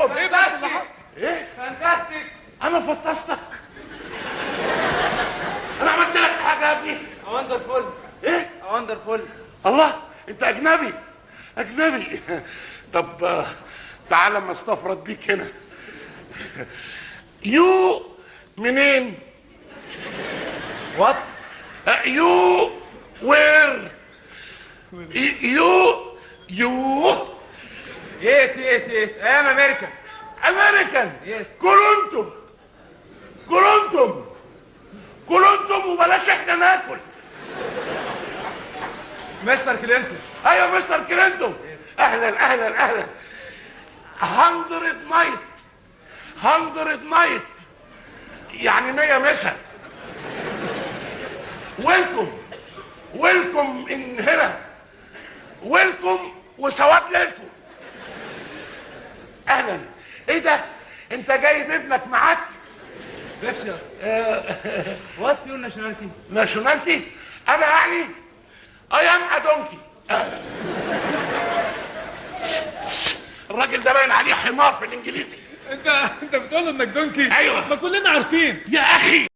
بيكم؟ ايه بس اللي حصل؟ ايه؟ فانتاستيك. انا فطستك؟ انا عملت لك حاجه يا ابني؟ وندرفول. ايه؟ وندرفول. الله، انت اجنبي اجنبي. طب تعال اما استفرد بيك هنا. يو منين؟ وات؟ يو وير؟ يو يس يس يس ام امريكان. امريكان. يس. كلونتم وبلاش احنا ناكل. مستر كلينتون. ايوه مستر كلينتون. اهلا اهلا اهلا. 100 نايت يعني 100 مسا. ويلكم ان هنا. ويلكم وسواد ليلكم. اهلا. ايه ده؟ انت جايب ابنك معاك؟ ليكشر. واتس يور ناشوناليتي؟ ناشوناليتي؟ انا يعني اي ام ادونكي. الراجل ده باين عليه حمار في الانجليزي. انت بتقول انك دونكي؟ ايوه. ما كلنا عارفين يا اخي